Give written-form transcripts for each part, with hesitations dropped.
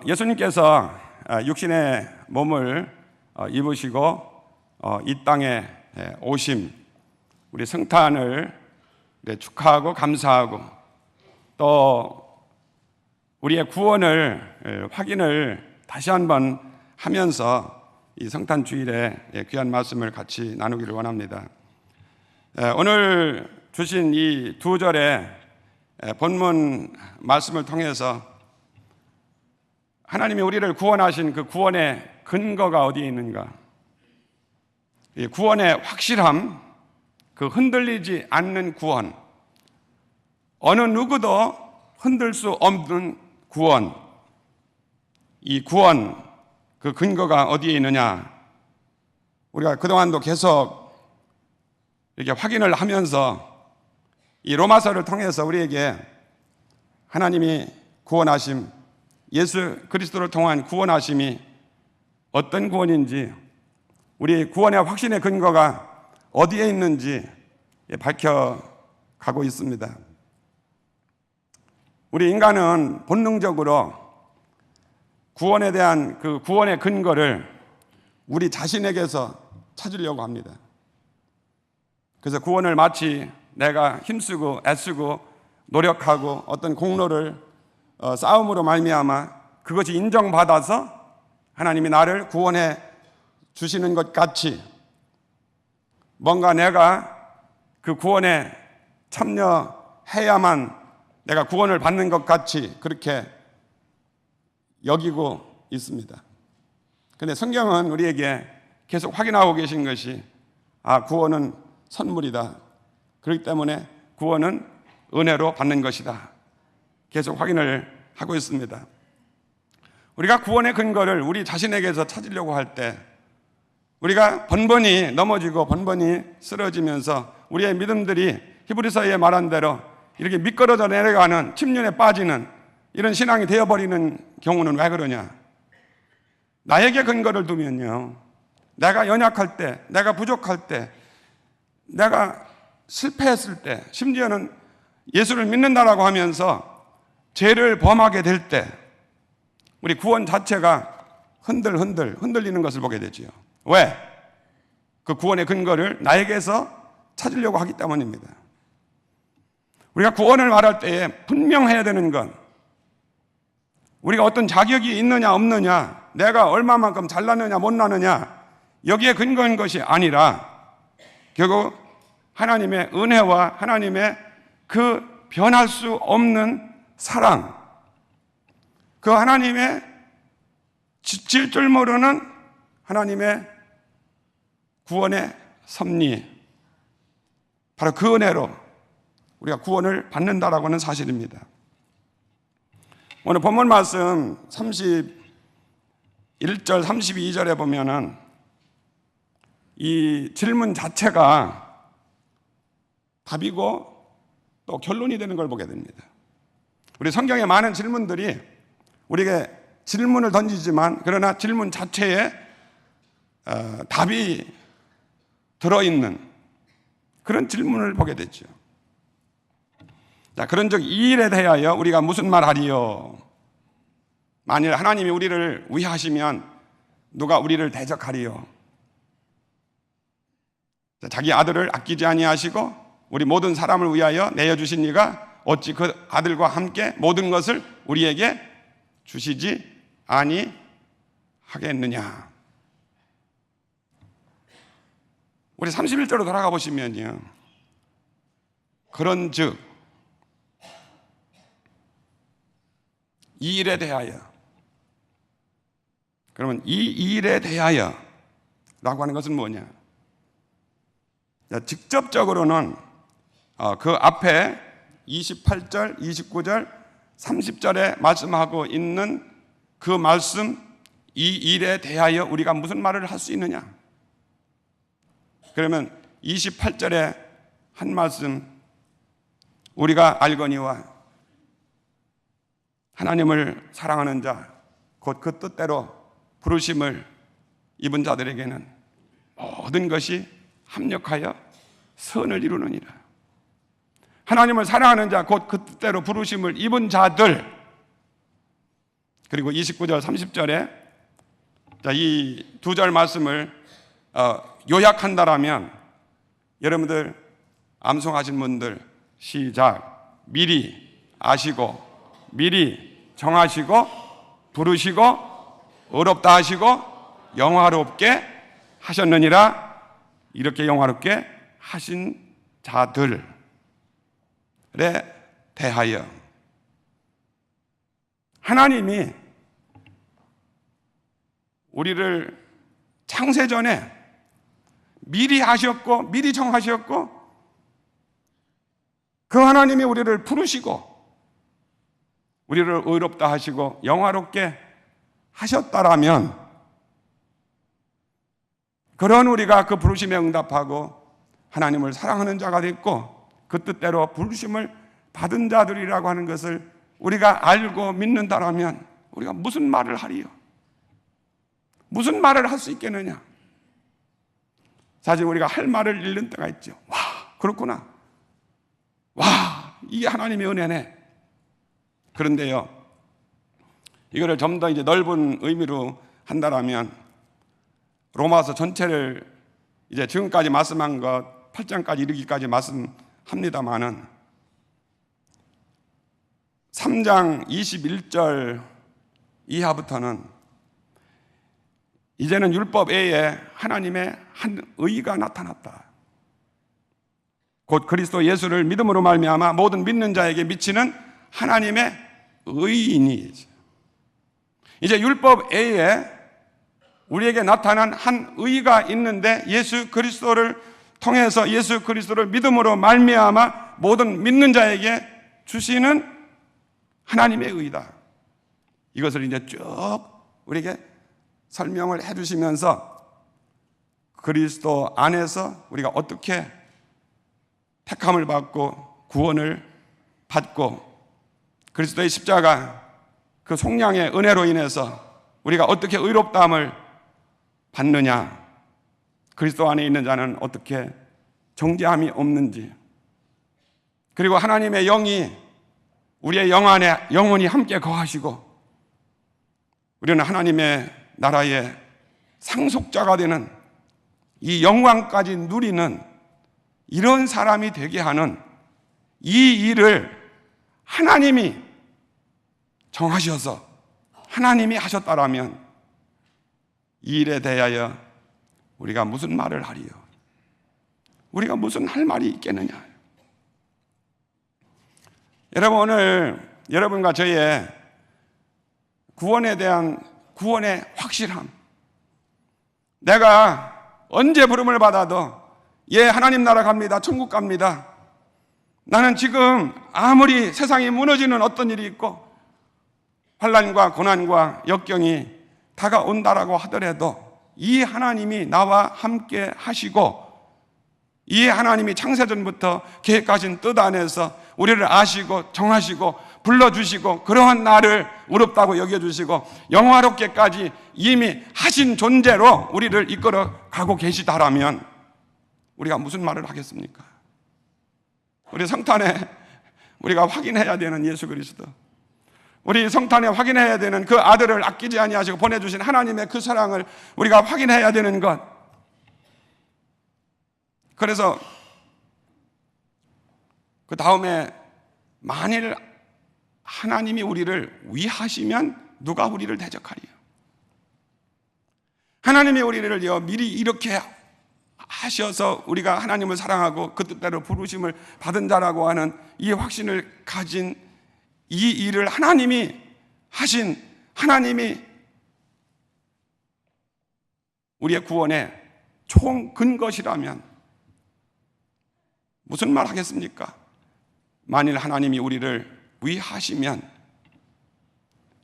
예수님께서 육신의 몸을 입으시고 이 땅에 오심, 우리 성탄을 축하하고 감사하고 또 우리의 구원을 확인을 다시 한번 하면서 이 성탄 주일에 귀한 말씀을 같이 나누기를 원합니다. 오늘 주신 이 두 절의 본문 말씀을 통해서 하나님이 우리를 구원하신 그 구원의 근거가 어디에 있는가? 이 구원의 확실함, 그 흔들리지 않는 구원, 어느 누구도 흔들 수 없는 구원, 이 구원 그 근거가 어디에 있느냐? 우리가 그동안도 계속 이렇게 확인을 하면서 이 로마서를 통해서 우리에게 하나님이 구원하심, 예수 그리스도를 통한 구원하심이 어떤 구원인지, 우리 구원의 확신의 근거가 어디에 있는지 밝혀가고 있습니다. 우리 인간은 본능적으로 구원에 대한 그 구원의 근거를 우리 자신에게서 찾으려고 합니다. 그래서 구원을 마치 내가 힘쓰고 애쓰고 노력하고 어떤 공로를 싸움으로 말미암아 그것이 인정받아서 하나님이 나를 구원해 주시는 것 같이, 뭔가 내가 그 구원에 참여해야만 내가 구원을 받는 것 같이 그렇게 여기고 있습니다. 그런데 성경은 우리에게 계속 확인하고 계신 것이 구원은 선물이다. 그렇기 때문에 구원은 은혜로 받는 것이다. 계속 확인을 하고 있습니다. 우리가 구원의 근거를 우리 자신에게서 찾으려고 할 때 우리가 번번이 넘어지고 번번이 쓰러지면서 우리의 믿음들이 히브리서에 말한 대로 이렇게 미끄러져 내려가는 침륜에 빠지는 이런 신앙이 되어버리는 경우는 왜 그러냐? 나에게 근거를 두면요, 내가 연약할 때, 내가 부족할 때, 내가 실패했을 때, 심지어는 예수를 믿는다라고 하면서 죄를 범하게 될 때 우리 구원 자체가 흔들리는 것을 보게 되지요. 왜? 그 구원의 근거를 나에게서 찾으려고 하기 때문입니다. 우리가 구원을 말할 때에 분명해야 되는 건 우리가 어떤 자격이 있느냐 없느냐, 내가 얼마만큼 잘나느냐 못나느냐, 여기에 근거인 것이 아니라 결국 하나님의 은혜와 하나님의 그 변할 수 없는 사랑, 그 하나님의 지칠 줄 모르는 하나님의 구원의 섭리, 바로 그 은혜로 우리가 구원을 받는다라고 하는 사실입니다. 오늘 본문 말씀 31절 32절에 보면은 이 질문 자체가 답이고 또 결론이 되는 걸 보게 됩니다. 우리 성경에 많은 질문들이 우리에게 질문을 던지지만 그러나 질문 자체에 답이 들어있는 그런 질문을 보게 되죠. 자, 그런즉 이 일에 대하여 우리가 무슨 말하리요? 만일 하나님이 우리를 위하시면 누가 우리를 대적하리요? 자, 자기 아들을 아끼지 아니하시고 우리 모든 사람을 위하여 내어주신 이가 어찌 그 아들과 함께 모든 것을 우리에게 주시지 아니하겠느냐? 우리 31절로 돌아가 보시면요, 그런즉 이 일에 대하여, 그러면 이 일에 대하여 라고 하는 것은 뭐냐? 직접적으로는 그 앞에 28절, 29절, 30절에 말씀하고 있는 그 말씀, 이 일에 대하여 우리가 무슨 말을 할 수 있느냐? 그러면 28절에 한 말씀, 우리가 알거니와 하나님을 사랑하는 자, 곧 그 뜻대로 부르심을 입은 자들에게는 모든 것이 합력하여 선을 이루느니라. 하나님을 사랑하는 자, 곧 그 뜻대로 부르심을 입은 자들, 그리고 29절 30절에 이 두 절 말씀을 요약한다라면, 여러분들 암송하신 분들 시작. 미리 아시고 미리 정하시고 부르시고 의롭다 하시고 영화롭게 하셨느니라. 이렇게 영화롭게 하신 자들에 대하여 하나님이 우리를 창세전에 미리 하셨고 미리 정하셨고, 그 하나님이 우리를 부르시고 우리를 의롭다 하시고 영화롭게 하셨다라면, 그런 우리가 그 부르심에 응답하고 하나님을 사랑하는 자가 됐고 그 뜻대로 부르심을 받은 자들이라고 하는 것을 우리가 알고 믿는다라면, 우리가 무슨 말을 하리요? 무슨 말을 할 수 있겠느냐? 사실 우리가 할 말을 잃는 때가 있죠. 와, 그렇구나. 와, 이게 하나님의 은혜네. 그런데요, 이거를 좀 더 이제 넓은 의미로 한다라면, 로마서 전체를 이제 지금까지 말씀한 것 8장까지 이르기까지 말씀합니다마는 3장 21절 이하부터는 이제는 율법 외에 하나님의 한 의가 나타났다. 곧 그리스도 예수를 믿음으로 말미암아 모든 믿는 자에게 미치는 하나님의 의인이, 이제 율법 외에 우리에게 나타난 한 의가 있는데, 예수 그리스도를 통해서 예수 그리스도를 믿음으로 말미암아 모든 믿는 자에게 주시는 하나님의 의다. 이것을 이제 쭉 우리에게 설명을 해 주시면서 그리스도 안에서 우리가 어떻게 택함을 받고 구원을 받고 그리스도의 십자가 그 속량의 은혜로 인해서 우리가 어떻게 의롭다함을 받느냐, 그리스도 안에 있는 자는 어떻게 정죄함이 없는지, 그리고 하나님의 영이 우리의 영 안에 영원히 함께 거하시고 우리는 하나님의 나라의 상속자가 되는 이 영광까지 누리는 이런 사람이 되게 하는 이 일을 하나님이 정하셔서 하나님이 하셨다라면, 이 일에 대하여 우리가 무슨 말을 하리요? 우리가 무슨 할 말이 있겠느냐? 여러분, 오늘 여러분과 저의 구원에 대한 구원의 확실함, 내가 언제 부름을 받아도 예, 하나님 나라 갑니다, 천국 갑니다, 나는 지금 아무리 세상이 무너지는 어떤 일이 있고 환난과 고난과 역경이 다가온다라고 하더라도 이 하나님이 나와 함께 하시고 이 하나님이 창세전부터 계획하신 뜻 안에서 우리를 아시고 정하시고 불러주시고 그러한 나를 의롭다고 여겨주시고 영화롭게까지 이미 하신 존재로 우리를 이끌어 가고 계시다라면 우리가 무슨 말을 하겠습니까? 우리 성탄에 우리가 확인해야 되는 예수 그리스도, 우리 성탄에 확인해야 되는 그 아들을 아끼지 아니하시고 보내주신 하나님의 그 사랑을 우리가 확인해야 되는 것. 그래서 그 다음에 만일 하나님이 우리를 위하시면 누가 우리를 대적하리요? 하나님이 우리를 미리 이렇게 하셔서 우리가 하나님을 사랑하고 그 뜻대로 부르심을 받은 자라고 하는 이 확신을 가진 이 일을 하나님이 하신, 하나님이 우리의 구원의 총 근것이라면 무슨 말 하겠습니까? 만일 하나님이 우리를 위하시면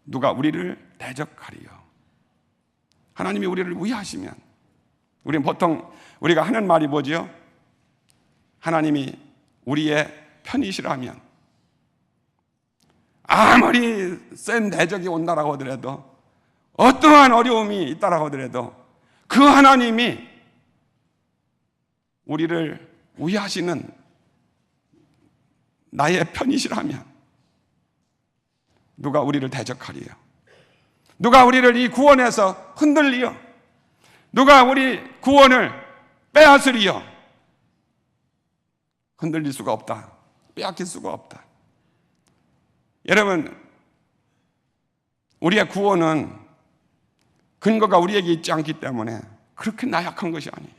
누가 우리를 대적하리요? 하나님이 우리를 위하시면, 우리는 보통 우리가 하는 말이 뭐지요? 하나님이 우리의 편이시라면, 아무리 센 대적이 온다라고 하더라도, 어떠한 어려움이 있다라고 하더라도 그 하나님이 우리를 위하시는 나의 편이시라면 누가 우리를 대적하리요? 누가 우리를 이 구원에서 흔들리요? 누가 우리 구원을 빼앗으리요? 흔들릴 수가 없다. 빼앗길 수가 없다. 여러분, 우리의 구원은 근거가 우리에게 있지 않기 때문에 그렇게 나약한 것이 아니에요.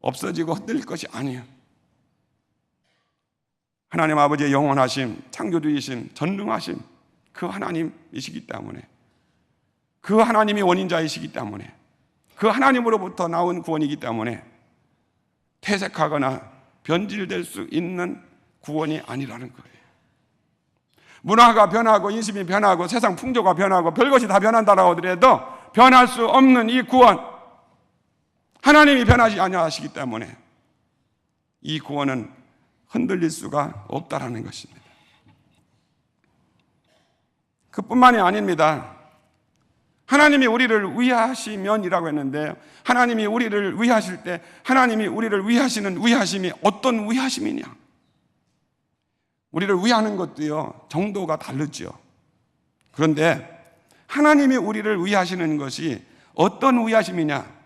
없어지고 흔들릴 것이 아니에요. 하나님 아버지의 영원하심, 창조주이심, 전능하심, 그 하나님이시기 때문에, 그 하나님이 원인자이시기 때문에, 그 하나님으로부터 나온 구원이기 때문에 퇴색하거나 변질될 수 있는 구원이 아니라는 거예요. 문화가 변하고 인심이 변하고 세상 풍조가 변하고 별것이 다 변한다라고 하더라도 변할 수 없는 이 구원, 하나님이 변하지 아니하시기 때문에 이 구원은 흔들릴 수가 없다라는 것입니다. 그뿐만이 아닙니다. 하나님이 우리를 위하시면이라고 했는데, 하나님이 우리를 위하실 때 하나님이 우리를 위하시는 위하심이 어떤 위하심이냐? 우리를 위하는 것도요, 정도가 다르죠. 그런데 하나님이 우리를 위하시는 것이 어떤 위하심이냐?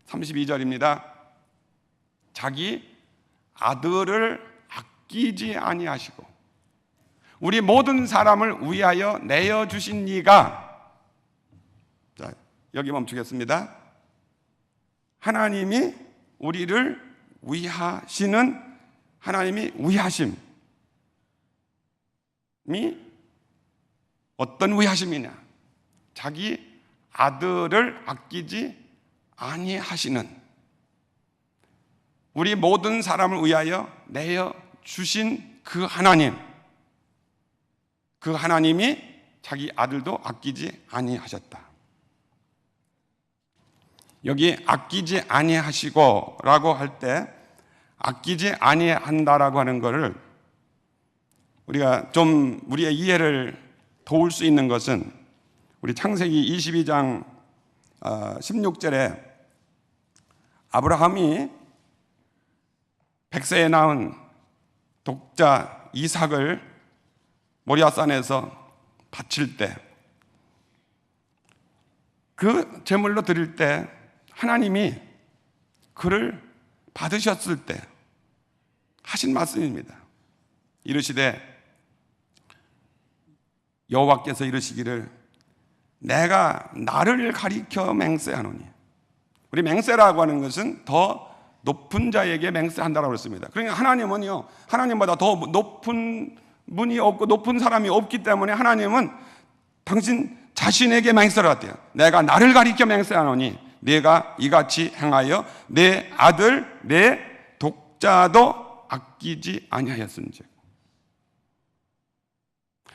32절입니다. 자기 아들을 아끼지 아니하시고 우리 모든 사람을 위하여 내어 주신 이가, 자, 여기 멈추겠습니다. 하나님이 우리를 위하시는 하나님이 위하심이 어떤 위하심이냐? 자기 아들을 아끼지 아니하시는, 우리 모든 사람을 위하여 내어 주신 그 하나님, 그 하나님이 자기 아들도 아끼지 아니하셨다. 여기 아끼지 아니하시고 라고 할 때 아끼지 아니한다라고 하는 것을 우리가 좀 우리의 이해를 도울 수 있는 것은 우리 창세기 22장 16절에 아브라함이 백세에 낳은 독자 이삭을 모리아산에서 바칠 때, 그 제물로 드릴 때 하나님이 그를 받으셨을 때 하신 말씀입니다. 이르시되 여호와께서 이르시기를 내가 나를 가리켜 맹세하노니. 우리 맹세라고 하는 것은 더 높은 자에게 맹세한다라고 했습니다. 그러니까 하나님은요, 하나님보다 더 높은 분이 없고 높은 사람이 없기 때문에 하나님은 당신 자신에게 맹세를 하대요. 내가 나를 가리켜 맹세하노니 네가 이같이 행하여 내 아들 내 독자도 아끼지 아니하였은즉.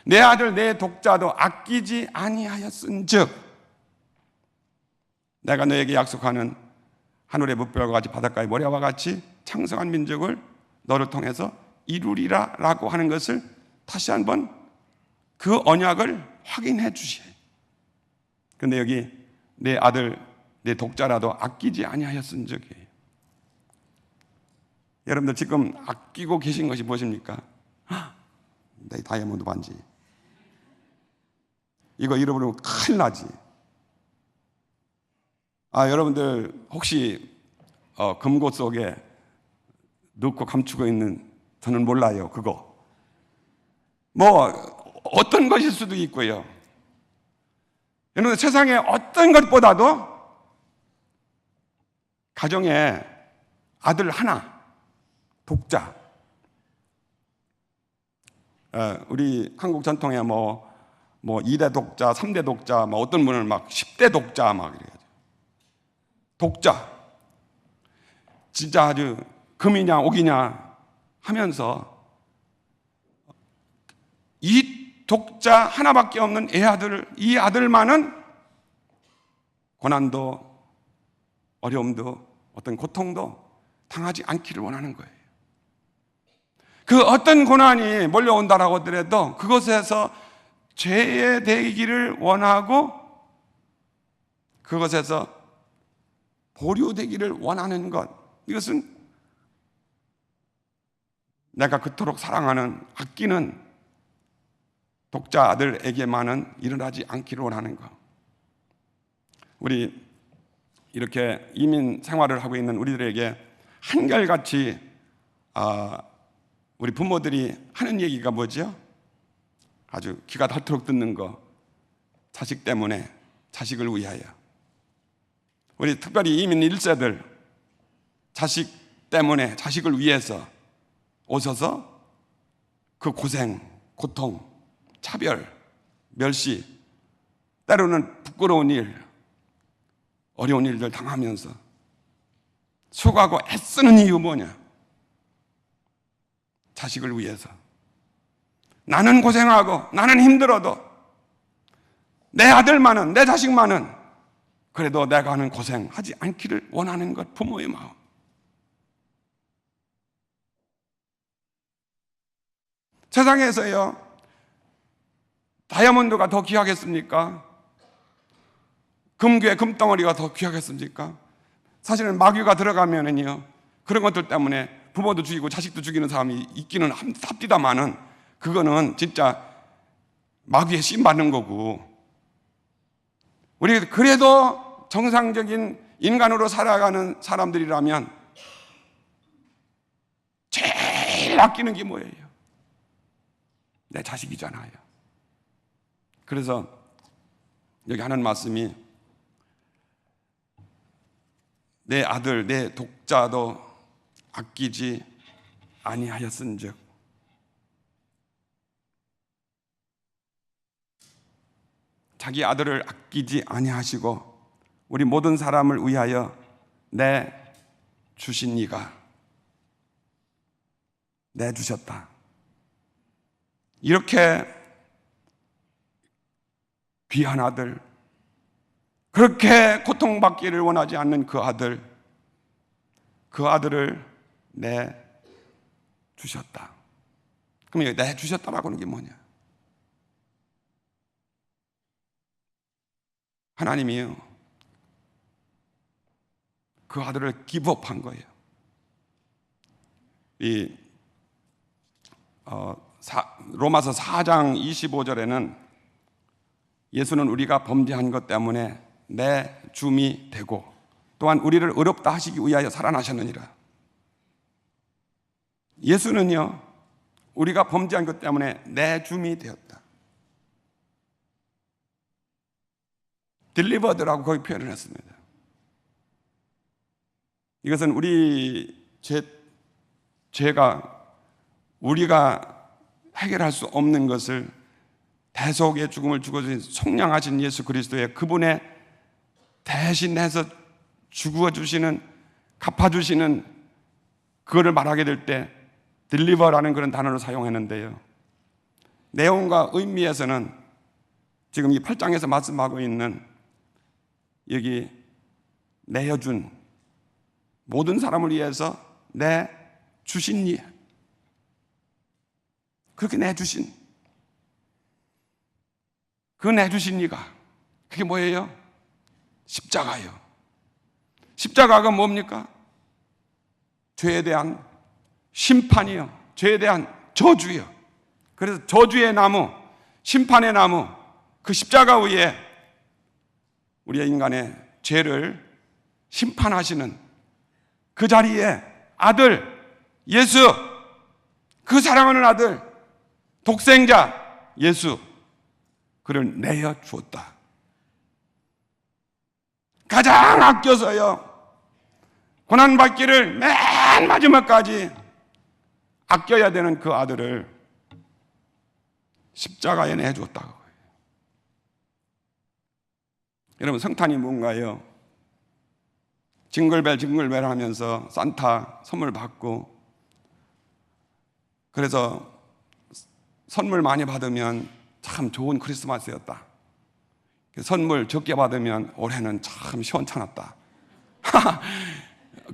내 아들 내 독자도 아끼지 아니하였은즉 내가 너에게 약속하는 하늘의 뭇별과 같이 바닷가의 모래와 같이 창성한 민족을 너를 통해서 이루리라 라고 하는 것을 다시 한번 그 언약을 확인해 주셔요. 그런데 여기 내 아들 내 독자라도 아끼지 아니하였은즉이에요. 여러분들 지금 아끼고 계신 것이 무엇입니까? 내 다이아몬드 반지, 이거 잃어버리면 큰일 나지. 여러분들 혹시 금고 속에 넣고 감추고 있는, 저는 몰라요 그거, 뭐 어떤 것일 수도 있고요. 여러분 세상에 어떤 것보다도 가정에 아들 하나, 독자, 우리 한국 전통에 뭐 2대 독자, 3대 독자, 뭐 어떤 분은 막 10대 독자 막 이래요. 독자, 진짜 아주 금이냐 옥이냐 하면서 이 독자 하나밖에 없는 이 아들만은 고난도 어려움도 어떤 고통도 당하지 않기를 원하는 거예요. 그 어떤 고난이 몰려온다라고 하더라도 그것에서 죄되기를 원하고 그것에서 보류되기를 원하는 것, 이것은 내가 그토록 사랑하는, 아끼는 독자 아들에게만은 일어나지 않기를 원하는 것. 우리 이렇게 이민 생활을 하고 있는 우리들에게 한결같이 우리 부모들이 하는 얘기가 뭐죠? 아주 귀가 닳도록 듣는 거. 자식 때문에, 자식을 위하여. 우리 특별히 이민 1세들 자식 때문에, 자식을 위해서 오셔서 그 고생, 고통, 차별, 멸시, 때로는 부끄러운 일, 어려운 일들 당하면서 수고하고 애쓰는 이유 뭐냐? 자식을 위해서. 나는 고생하고 나는 힘들어도 내 아들만은, 내 자식만은 그래도 내가 하는 고생하지 않기를 원하는 것, 부모의 마음. 세상에서요, 다이아몬드가 더 귀하겠습니까? 금괴, 금덩어리가 더 귀하겠습니까? 사실은 마귀가 들어가면은요, 그런 것들 때문에 부모도 죽이고 자식도 죽이는 사람이 있기는 합디다마는 그거는 진짜 마귀의 심 받는 거고, 우리 그래도 정상적인 인간으로 살아가는 사람들이라면 제일 아끼는 게 뭐예요? 내 자식이잖아요. 그래서 여기 하는 말씀이 내 아들, 내 독자도 아끼지 아니하였은즉. 자기 아들을 아끼지 아니하시고 우리 모든 사람을 위하여 내주신 이가 내주셨다. 이렇게 귀한 아들, 그렇게 고통받기를 원하지 않는 그 아들을 내주셨다. 그럼 여기 내주셨다라고 하는 게 뭐냐? 하나님이요, 그 아들을 기부업한 거예요. 로마서 4장 25절에는 예수는 우리가 범죄한 것 때문에 내 줌이 되고 또한 우리를 의롭다 하시기 위하여 살아나셨느니라. 예수는요, 우리가 범죄한 것 때문에 내 줌이 되었다. 딜리버드라고 거기 표현을 했습니다. 이것은 우리 죄가 우리가 해결할 수 없는 것을 대속의 죽음을 죽어주신 속량하신 예수 그리스도의 그분의 대신해서 죽어주시는, 갚아주시는 그거를 말하게 될 때 딜리버라는 그런 단어를 사용했는데요, 내용과 의미에서는 지금 이 8장에서 말씀하고 있는 여기 내어준, 모든 사람을 위해서 내주신 이, 그렇게 내주신, 그 내주신 이가 그게 뭐예요? 십자가요. 십자가가 뭡니까? 죄에 대한 심판이요, 죄에 대한 저주요. 그래서 저주의 나무, 심판의 나무, 그 십자가 위에 우리의 인간의 죄를 심판하시는 그 자리에 아들 예수, 그 사랑하는 아들 독생자 예수, 그를 내어 주었다. 가장 아껴서요, 고난받기를 맨 마지막까지 아껴야 되는 그 아들을 십자가에 내주었다고. 여러분, 성탄이 뭔가요? 징글벨 하면서 산타 선물 받고, 그래서 선물 많이 받으면 참 좋은 크리스마스였다. 선물 적게 받으면 올해는 참 시원찮았다.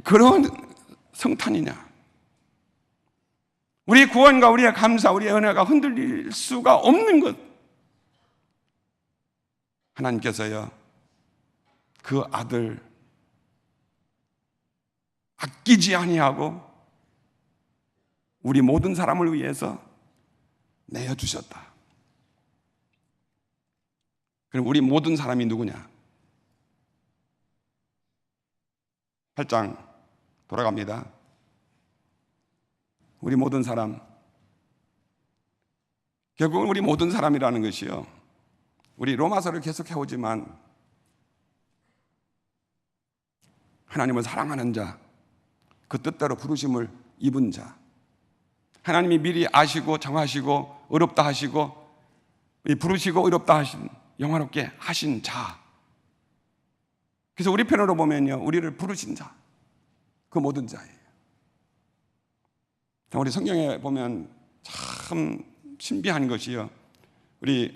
그런 성탄이냐? 우리의 구원과 우리의 감사, 우리의 은혜가 흔들릴 수가 없는 것. 하나님께서요, 그 아들 아끼지 아니하고 우리 모든 사람을 위해서 내어주셨다. 그럼 우리 모든 사람이 누구냐? 8장 돌아갑니다. 우리 모든 사람, 결국은 우리 모든 사람이라는 것이요, 우리 로마서를 계속 해오지만 하나님을 사랑하는 자, 그 뜻대로 부르심을 입은 자, 하나님이 미리 아시고 정하시고 의롭다 하시고 부르시고 의롭다 하신, 영화롭게 하신 자. 그래서 우리 편으로 보면요, 우리를 부르신 자, 그 모든 자예요. 우리 성경에 보면 참 신비한 것이요, 우리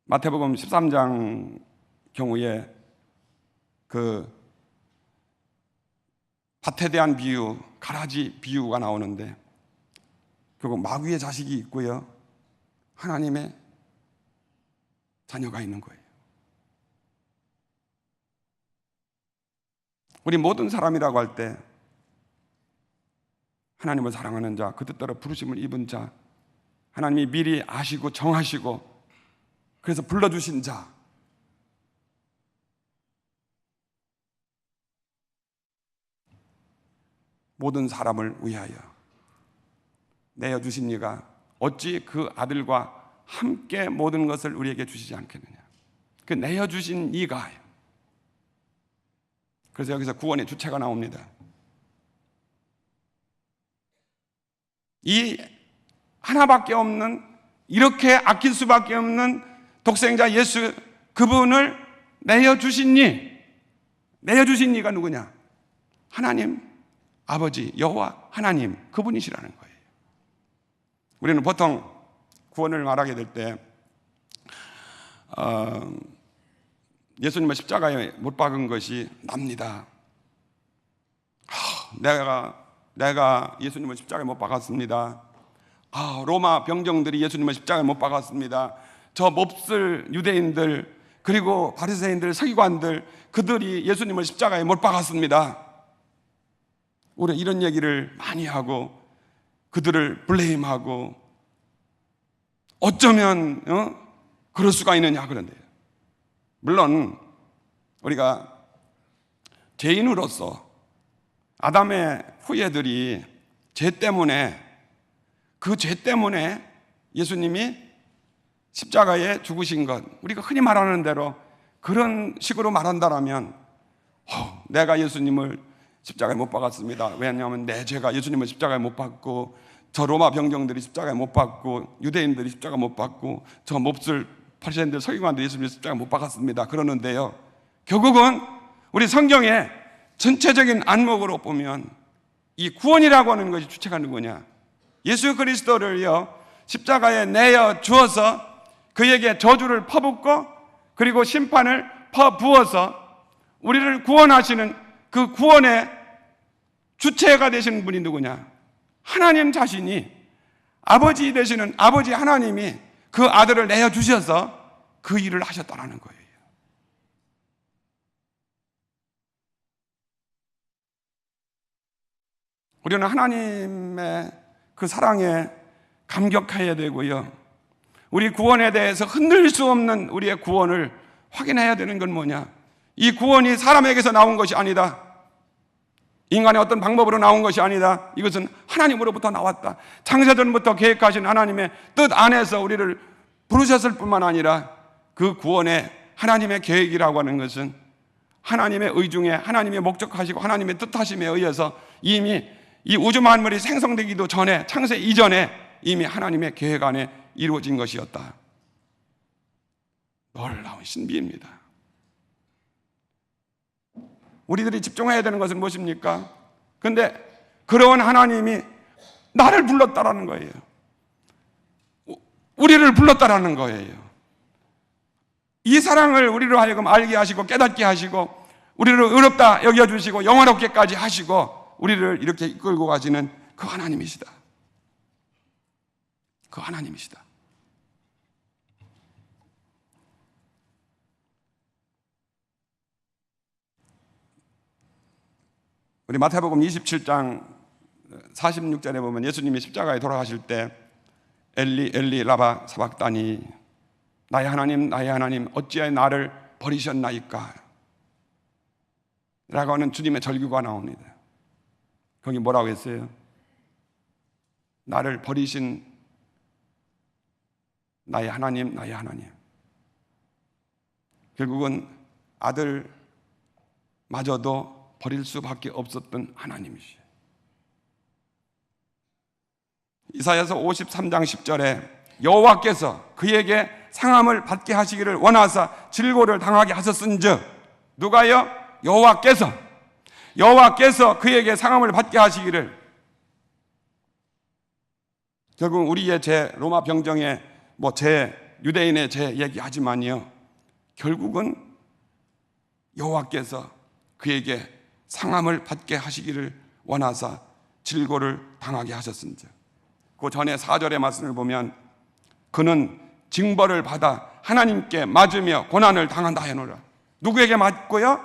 마태복음 13장 경우에 그 밭에 대한 비유, 가라지 비유가 나오는데, 결국 마귀의 자식이 있고요, 하나님의 자녀가 있는 거예요. 우리 모든 사람이라고 할 때 하나님을 사랑하는 자, 그 뜻대로 부르심을 입은 자, 하나님이 미리 아시고 정하시고 그래서 불러주신 자, 모든 사람을 위하여 내어주신 이가 어찌 그 아들과 함께 모든 것을 우리에게 주시지 않겠느냐. 그 내어주신 이가, 그래서 여기서 구원의 주체가 나옵니다. 이 하나밖에 없는, 이렇게 아낄 수밖에 없는 독생자 예수, 그분을 내어주신 이가 누구냐? 하나님 아버지 여호와 하나님, 그분이시라는 거예요. 우리는 보통 구원을 말하게 될 때 예수님을 십자가에 못 박은 것이 납니다. 내가 예수님을 십자가에 못 박았습니다. 로마 병정들이 예수님을 십자가에 못 박았습니다. 저 몹쓸 유대인들, 그리고 바리새인들, 서기관들, 그들이 예수님을 십자가에 못 박았습니다. 우리 이런 얘기를 많이 하고 그들을 블레임하고 어쩌면 그럴 수가 있느냐 그런데요. 물론 우리가 죄인으로서 아담의 후예들이 죄 때문에, 그 죄 때문에 예수님이 십자가에 죽으신 것, 우리가 흔히 말하는 대로 그런 식으로 말한다라면 내가 예수님을 십자가에 못 박았습니다. 왜냐하면 내 죄가 예수님을 십자가에 못 박고, 저 로마 병정들이 십자가에 못 박고, 유대인들이 십자가 못 박고, 저 몹쓸 바리새인들, 서기관들이 예수님을 십자가에 못 박았습니다. 그러는데요, 결국은 우리 성경의 전체적인 안목으로 보면 이 구원이라고 하는 것이 주체가 누구냐? 예수 그리스도를요 십자가에 내어 주어서 그에게 저주를 퍼붓고 그리고 심판을 퍼부어서 우리를 구원하시는 그 구원의 주체가 되시는 분이 누구냐? 하나님 자신이, 아버지 되시는 아버지 하나님이 그 아들을 내어 주셔서 그 일을 하셨다라는 거예요. 우리는 하나님의 그 사랑에 감격해야 되고요, 우리 구원에 대해서 흔들 수 없는 우리의 구원을 확인해야 되는 건 뭐냐? 이 구원이 사람에게서 나온 것이 아니다. 인간의 어떤 방법으로 나온 것이 아니다. 이것은 하나님으로부터 나왔다. 창세전부터 계획하신 하나님의 뜻 안에서 우리를 부르셨을 뿐만 아니라 그 구원의 하나님의 계획이라고 하는 것은 하나님의 의중에, 하나님의 목적하시고 하나님의 뜻하심에 의해서 이미 이 우주 만물이 생성되기도 전에, 창세 이전에 이미 하나님의 계획 안에 이루어진 것이었다. 놀라운 신비입니다. 우리들이 집중해야 되는 것은 무엇입니까? 근데 그런 하나님이 나를 불렀다라는 거예요. 우리를 불렀다라는 거예요. 이 사랑을 우리로 하여금 알게 하시고 깨닫게 하시고 우리를 의롭다 여겨주시고 영원롭게까지 하시고 우리를 이렇게 이끌고 가시는 그 하나님이시다. 그 하나님이시다. 우리 마태복음 27장 46절에 보면 예수님이 십자가에 돌아가실 때 엘리 엘리 라바 사박다니, 나의 하나님 어찌하여 나를 버리셨나이까? 라고 하는 주님의 절규가 나옵니다. 거기 뭐라고 했어요? 나를 버리신 나의 하나님, 나의 하나님. 결국은 아들마저도 버릴 수밖에 없었던 하나님이시죠. 이사야서 53장 10절에 여호와께서 그에게 상함을 받게 하시기를 원하사 질고를 당하게 하셨은즉, 누가요? 여호와께서 그에게 상함을 받게 하시기를. 결국 우리의 로마 병정의 유대인의 얘기하지만요, 결국은 여호와께서 그에게 상함을 받게 하시기를 원하사 질고를 당하게 하셨은즉. 그 전에 4절의 말씀을 보면 그는 징벌을 받아 하나님께 맞으며 고난을 당한다 하노라. 누구에게 맞고요?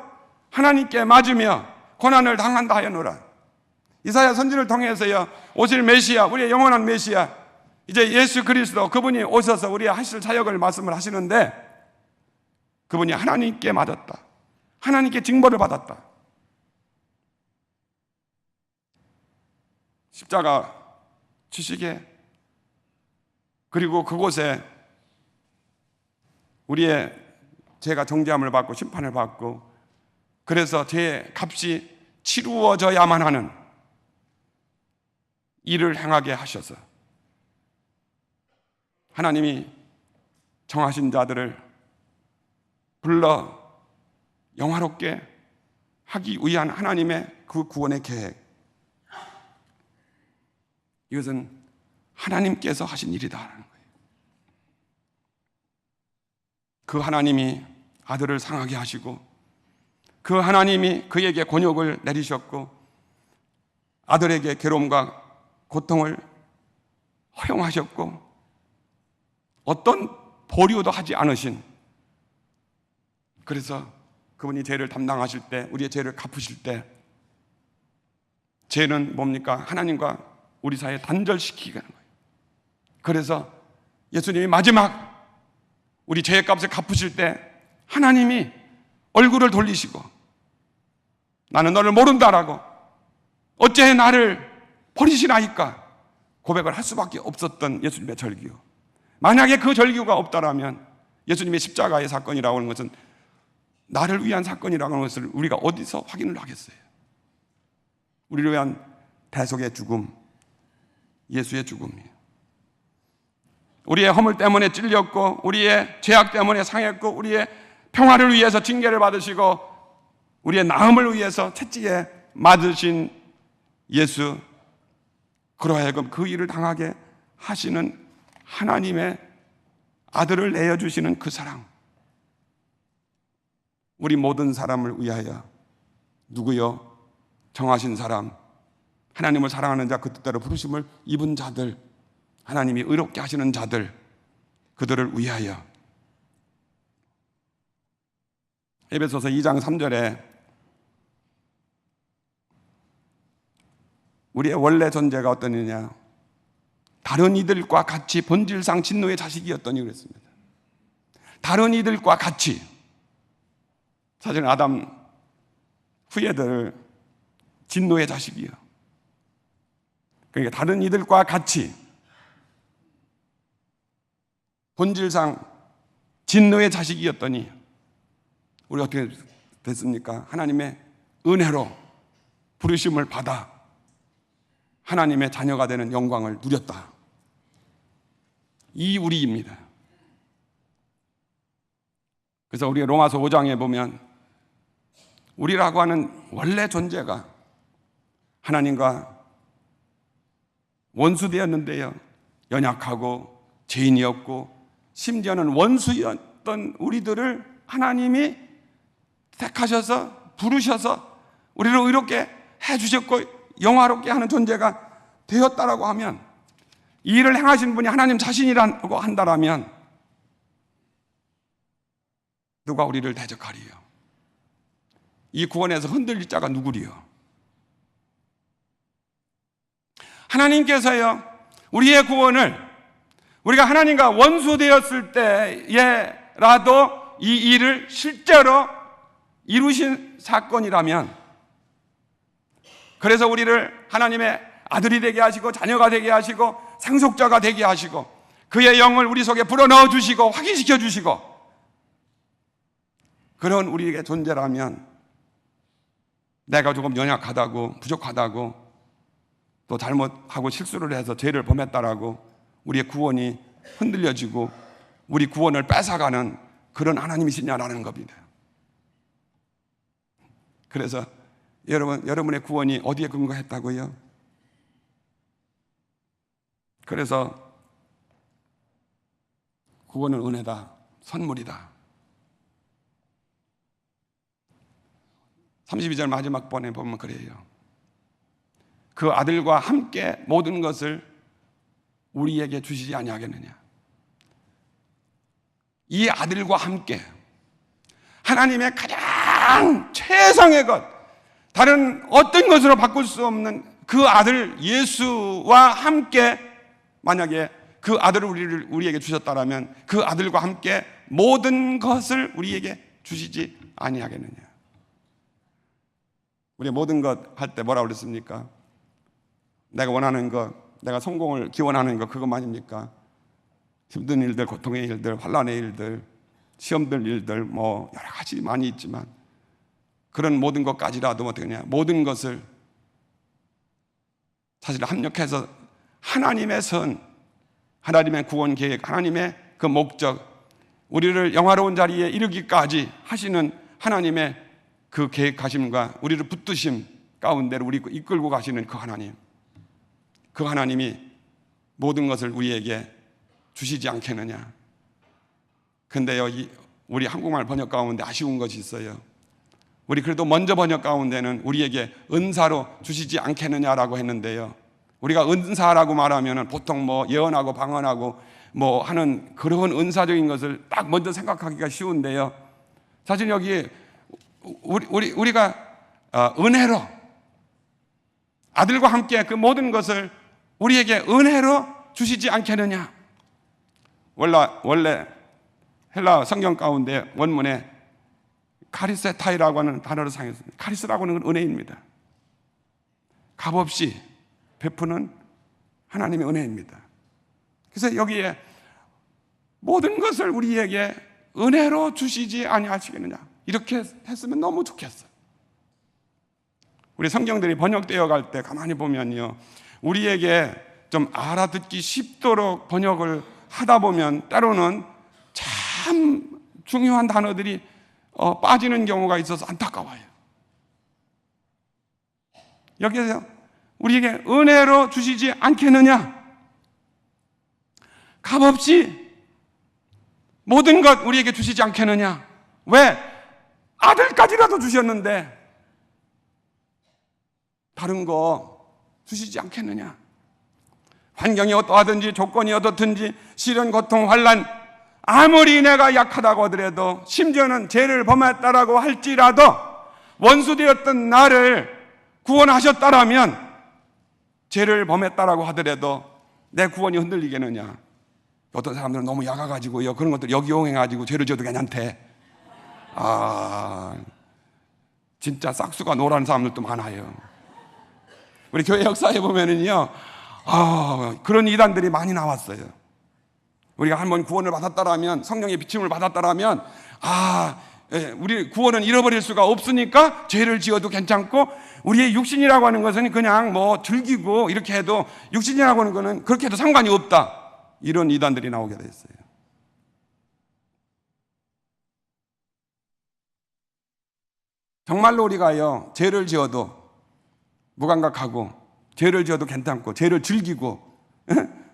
하나님께 맞으며 고난을 당한다 하노라. 이사야 선지를 통해서요, 오실 메시아, 우리의 영원한 메시아, 이제 예수 그리스도, 그분이 오셔서 우리의 하실 사역을 말씀을 하시는데, 그분이 하나님께 맞았다, 하나님께 징벌을 받았다. 십자가 지시게, 그리고 그곳에 우리의 죄가 정죄함을 받고 심판을 받고, 그래서 죄의 값이 치루어져야만 하는 일을 행하게 하셔서 하나님이 정하신 자들을 불러 영화롭게 하기 위한 하나님의 그 구원의 계획, 이것은 하나님께서 하신 일이다라는 거예요. 그 하나님이 아들을 상하게 하시고, 그 하나님이 그에게 곤욕을 내리셨고, 아들에게 괴로움과 고통을 허용하셨고, 어떤 보류도 하지 않으신, 그래서 그분이 죄를 담당하실 때, 우리의 죄를 갚으실 때, 죄는 뭡니까? 하나님과 우리 사이에 단절시키게 하는 거예요. 그래서 예수님이 마지막 우리 죄의 값을 갚으실 때 하나님이 얼굴을 돌리시고, 나는 너를 모른다라고, 어째 나를 버리시나이까 고백을 할 수밖에 없었던 예수님의 절기요. 만약에 그 절기가 없다라면 예수님의 십자가의 사건이라고 하는 것은 나를 위한 사건이라고 하는 것을 우리가 어디서 확인을 하겠어요? 우리를 위한 대속의 죽음, 예수의 죽음이에요. 우리의 허물 때문에 찔렸고, 우리의 죄악 때문에 상했고, 우리의 평화를 위해서 징계를 받으시고, 우리의 나음을 위해서 채찍에 맞으신 예수, 그러하여금 그 일을 당하게 하시는 하나님의 아들을 내어주시는 그 사랑, 우리 모든 사람을 위하여 누구요? 정하신 사람, 하나님을 사랑하는 자, 그 뜻대로 부르심을 입은 자들, 하나님이 의롭게 하시는 자들, 그들을 위하여. 에베소서 2장 3절에 우리의 원래 존재가 어떠느냐, 다른 이들과 같이 본질상 진노의 자식이었더니 그랬습니다. 다른 이들과 같이, 사실 아담 후예들 진노의 자식이요. 그러니까 다른 이들과 같이 본질상 진노의 자식이었더니 우리 어떻게 됐습니까? 하나님의 은혜로 부르심을 받아 하나님의 자녀가 되는 영광을 누렸다. 이 우리입니다. 그래서 우리 로마서 5장에 보면 우리라고 하는 원래 존재가 하나님과 원수되었는데요, 연약하고 죄인이었고, 심지어는 원수였던 우리들을 하나님이 택하셔서 부르셔서 우리를 의롭게 해주셨고 영화롭게 하는 존재가 되었다라고 하면, 이 일을 행하신 분이 하나님 자신이라고 한다라면 누가 우리를 대적하리요? 이 구원에서 흔들릴 자가 누구리요? 하나님께서요, 우리의 구원을, 우리가 하나님과 원수되었을 때에라도 이 일을 실제로 이루신 사건이라면, 그래서 우리를 하나님의 아들이 되게 하시고 자녀가 되게 하시고 상속자가 되게 하시고 그의 영을 우리 속에 불어넣어 주시고 확인시켜 주시고 그런 우리에게 존재라면, 내가 조금 연약하다고 부족하다고 또 잘못하고 실수를 해서 죄를 범했다라고 우리의 구원이 흔들려지고 우리 구원을 뺏어가는 그런 하나님이시냐라는 겁니다. 그래서 여러분의 구원이 어디에 근거했다고요? 그래서 구원은 은혜다, 선물이다. 32절 마지막 번에 보면 그래요. 그 아들과 함께 모든 것을 우리에게 주시지 아니하겠느냐. 이 아들과 함께 하나님의 가장 최상의 것, 다른 어떤 것으로 바꿀 수 없는 그 아들 예수와 함께, 만약에 그 아들을 우리에게 주셨다라면 그 아들과 함께 모든 것을 우리에게 주시지 아니하겠느냐. 우리 모든 것 할 때 뭐라고 그랬습니까? 내가 원하는 것, 내가 성공을 기원하는 것, 그것만입니까? 힘든 일들, 고통의 일들, 환난의 일들, 시험들 일들, 뭐 여러 가지 많이 있지만 그런 모든 것까지라도 어떻게 하냐, 모든 것을 사실 합력해서 하나님의 선, 하나님의 구원 계획, 하나님의 그 목적, 우리를 영화로운 자리에 이르기까지 하시는 하나님의 그 계획하심과 우리를 붙드심 가운데로 우리 이끌고 가시는 그 하나님, 그 하나님이 모든 것을 우리에게 주시지 않겠느냐. 근데 여기 우리 한국말 번역 가운데 아쉬운 것이 있어요. 우리 그래도 먼저 번역 가운데는 우리에게 은사로 주시지 않겠느냐라고 했는데요, 우리가 은사라고 말하면 보통 뭐 예언하고 방언하고 뭐 하는 그런 은사적인 것을 딱 먼저 생각하기가 쉬운데요, 사실 여기 우리가 은혜로, 아들과 함께 그 모든 것을 우리에게 은혜로 주시지 않겠느냐. 원래 헬라 성경 가운데 원문에 카리세타이라고 하는 단어를 사용했습니다. 카리스라고 하는 건 은혜입니다. 값없이 베푸는 하나님의 은혜입니다. 그래서 여기에 모든 것을 우리에게 은혜로 주시지 아니하시겠느냐, 이렇게 했으면 너무 좋겠어요. 우리 성경들이 번역되어 갈 때 가만히 보면요, 우리에게 좀 알아듣기 쉽도록 번역을 하다 보면 때로는 참 중요한 단어들이 빠지는 경우가 있어서 안타까워요. 여기서 우리에게 은혜로 주시지 않겠느냐, 값없이 모든 것 우리에게 주시지 않겠느냐. 왜? 아들까지라도 주셨는데 다른 거 주시지 않겠느냐. 환경이 어떠하든지 조건이 어떻든지 시련, 고통, 환난, 아무리 내가 약하다고 하더라도, 심지어는 죄를 범했다라고 할지라도 원수되었던 나를 구원하셨다라면, 죄를 범했다라고 하더라도 내 구원이 흔들리겠느냐. 어떤 사람들은 너무 약해가지고요, 그런 것들 역이용해가지고 죄를 지어도 괜찮대. 진짜 싹수가 노란 사람들도 많아요. 우리 교회 역사에 보면은요, 그런 이단들이 많이 나왔어요. 우리가 한번 구원을 받았다라면, 성령의 비침을 받았다라면, 우리 구원은 잃어버릴 수가 없으니까 죄를 지어도 괜찮고, 우리의 육신이라고 하는 것은 그냥 뭐 즐기고 이렇게 해도, 육신이라고 하는 것은 그렇게 해도 상관이 없다, 이런 이단들이 나오게 됐어요. 정말로 우리가요, 죄를 지어도 무감각하고, 죄를 지어도 괜찮고, 죄를 즐기고,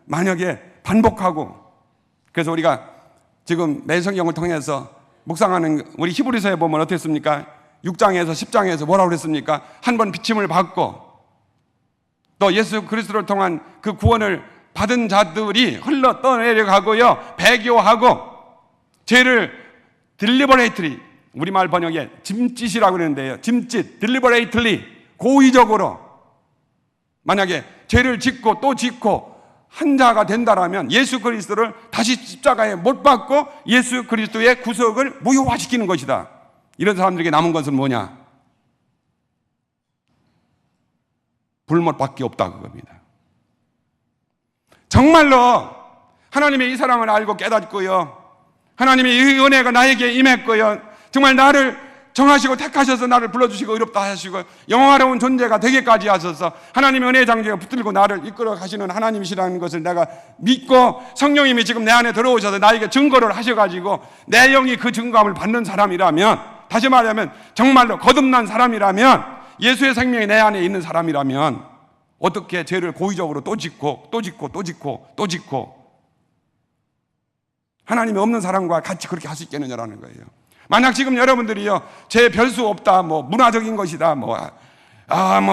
만약에 반복하고, 그래서 우리가 지금 매성경을 통해서 묵상하는 우리 히브리서에 보면 어땠습니까? 6장에서 10장에서 뭐라고 그랬습니까? 한 번 비침을 받고 또 예수 그리스도를 통한 그 구원을 받은 자들이 흘러 떠내려가고요, 배교하고 죄를 딜리버레이트리, 우리말 번역에 짐짓이라고 그러는데요, 짐짓, 딜리버레이트리, 고의적으로 만약에 죄를 짓고 또 짓고 한 자가 된다라면 예수 그리스도를 다시 십자가에 못 박고 예수 그리스도의 구속을 무효화시키는 것이다. 이런 사람들에게 남은 것은 뭐냐? 불못밖에 없다 그겁니다. 정말로 하나님의 이 사랑을 알고 깨닫고요, 하나님의 이 은혜가 나에게 임했고요, 정말 나를 정하시고 택하셔서 나를 불러주시고 의롭다 하시고 영화로운 존재가 되기까지 하셔서 하나님의 은혜의 장기가 붙들고 나를 이끌어 가시는 하나님이시라는 것을 내가 믿고 성령님이 지금 내 안에 들어오셔서 나에게 증거를 하셔가지고 내 영이 그 증거함을 받는 사람이라면, 다시 말하면 정말로 거듭난 사람이라면, 예수의 생명이 내 안에 있는 사람이라면 어떻게 죄를 고의적으로 또 짓고 또 짓고 또 짓고 또 짓고 하나님이 없는 사람과 같이 그렇게 할 수 있겠느냐라는 거예요. 만약 지금 여러분들이요, 죄 별 수 없다, 뭐 문화적인 것이다, 뭐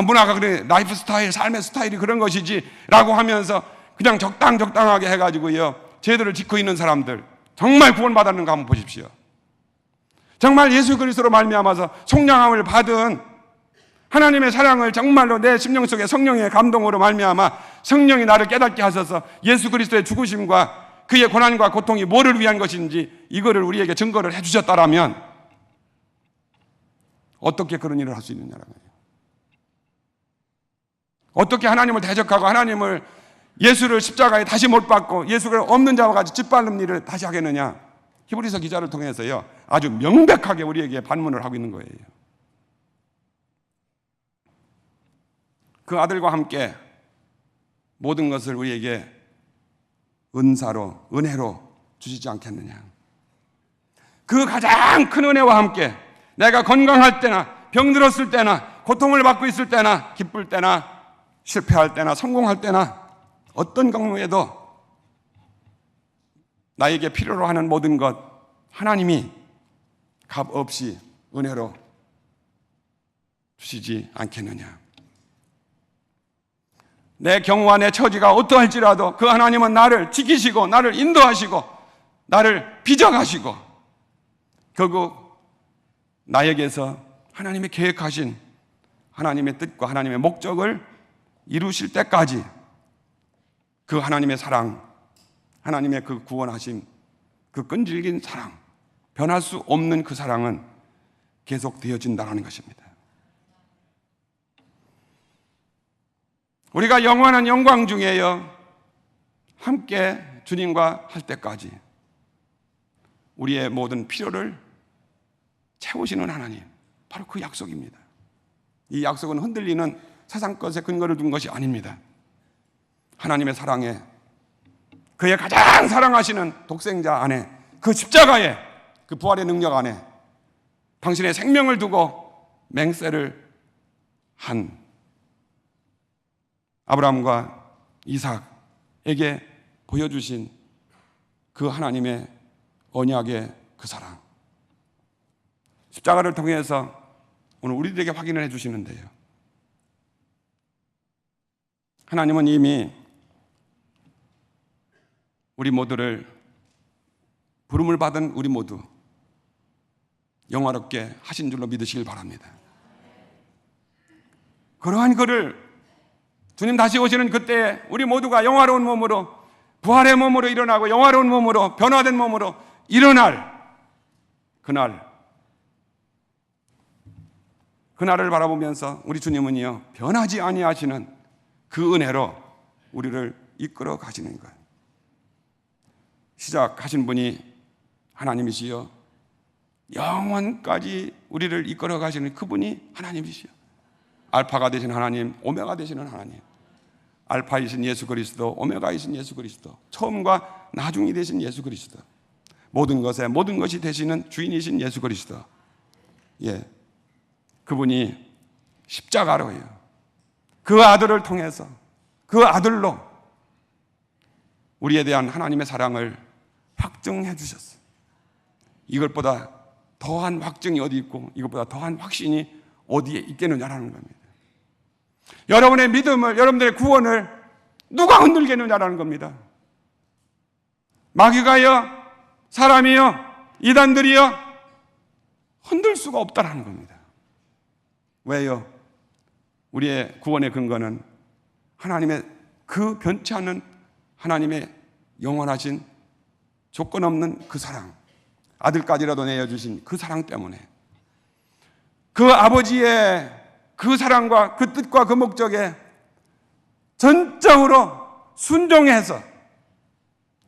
문화가 그래, 라이프 스타일, 삶의 스타일이 그런 것이지 라고 하면서 그냥 적당하게 해가지고요 죄들을 짓고 있는 사람들, 정말 구원받았는가 한번 보십시오. 정말 예수 그리스도로 말미암아서 속량함을 받은 하나님의 사랑을 정말로 내 심령 속에 성령의 감동으로 말미암아 성령이 나를 깨닫게 하셔서 예수 그리스도의 죽으심과 그의 고난과 고통이 뭐를 위한 것인지 이거를 우리에게 증거를 해주셨다라면 어떻게 그런 일을 할 수 있느냐라는 거예요. 어떻게 하나님을 대적하고 하나님을, 예수를 십자가에 다시 못 박고 예수가 없는 자와 같이 짓밟는 일을 다시 하겠느냐? 히브리서 기자를 통해서요 아주 명백하게 우리에게 반문을 하고 있는 거예요. 그 아들과 함께 모든 것을 우리에게 은사로, 은혜로 주시지 않겠느냐? 그 가장 큰 은혜와 함께 내가 건강할 때나 병들었을 때나 고통을 받고 있을 때나 기쁠 때나 실패할 때나 성공할 때나 어떤 경우에도 나에게 필요로 하는 모든 것 하나님이 값없이 은혜로 주시지 않겠느냐? 내 경우와 내 처지가 어떠할지라도 그 하나님은 나를 지키시고 나를 인도하시고 나를 빚어가시고 결국 나에게서 하나님의 계획하신 하나님의 뜻과 하나님의 목적을 이루실 때까지 그 하나님의 사랑, 하나님의 그 구원하심, 그 끈질긴 사랑, 변할 수 없는 그 사랑은 계속되어진다는 것입니다. 우리가 영원한 영광 중에요 함께 주님과 할 때까지 우리의 모든 필요를 채우시는 하나님, 바로 그 약속입니다. 이 약속은 흔들리는 세상 것에 근거를 둔 것이 아닙니다. 하나님의 사랑에, 그의 가장 사랑하시는 독생자 안에, 그 십자가에, 그 부활의 능력 안에 당신의 생명을 두고 맹세를 한 아브라함과 이삭에게 보여주신 그 하나님의 언약의 그 사랑, 십자가를 통해서 오늘 우리들에게 확인을 해주시는데요, 하나님은 이미 우리 모두를, 부름을 받은 우리 모두 영화롭게 하신 줄로 믿으시길 바랍니다. 그러한 그를 주님 다시 오시는 그때 우리 모두가 영화로운 몸으로, 부활의 몸으로 일어나고 영화로운 몸으로, 변화된 몸으로 일어날 그날을 바라보면서 우리 주님은요 변하지 아니하시는 그 은혜로 우리를 이끌어 가시는 거예요. 시작하신 분이 하나님이시요 영원까지 우리를 이끌어 가시는 그분이 하나님이시요 알파가 되신 하나님, 오메가 되시는 하나님, 알파이신 예수 그리스도, 오메가이신 예수 그리스도, 처음과 나중이 되신 예수 그리스도, 모든 것에 모든 것이 되시는 주인이신 예수 그리스도, 그분이 십자가로요 그 아들을 통해서, 그 아들로 우리에 대한 하나님의 사랑을 확증해 주셨어요. 이것보다 더한 확증이 어디 있고 이것보다 더한 확신이 어디에 있겠느냐라는 겁니다. 여러분의 믿음을, 여러분들의 구원을 누가 흔들겠느냐라는 겁니다. 마귀가요, 사람이요, 이단들이요 흔들 수가 없다라는 겁니다. 왜요? 우리의 구원의 근거는 하나님의 그 변치 않는 하나님의 영원하신 조건 없는 그 사랑, 아들까지라도 내어주신 그 사랑 때문에, 그 아버지의 그 사랑과 그 뜻과 그 목적에 전적으로 순종해서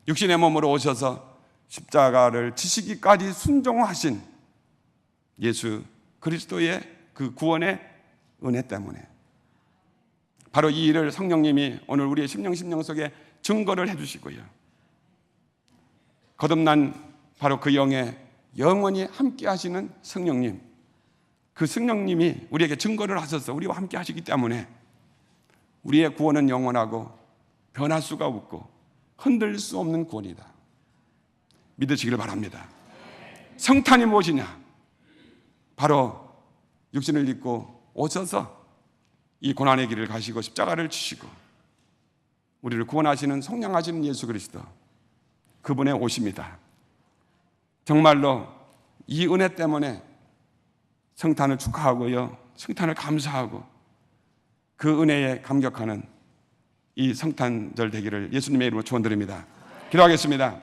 육신의 몸으로 오셔서 십자가를 지시기까지 순종하신 예수 그리스도의 그 구원의 은혜 때문에, 바로 이 일을 성령님이 오늘 우리의 심령 속에 증거를 해주시고요, 거듭난 바로 그 영에 영원히 함께 하시는 성령님, 그 성령님이 우리에게 증거를 하셔서 우리와 함께 하시기 때문에 우리의 구원은 영원하고 변할 수가 없고 흔들 수 없는 구원이다. 믿으시길 바랍니다. 성탄이 무엇이냐? 바로 육신을 입고 오셔서 이 고난의 길을 가시고 십자가를 지시고 우리를 구원하시는 속량하시는 예수 그리스도, 그분의 오십니다. 정말로 이 은혜 때문에 성탄을 축하하고요, 성탄을 감사하고 그 은혜에 감격하는 이 성탄절 되기를 예수님의 이름으로 축원드립니다. 기도하겠습니다.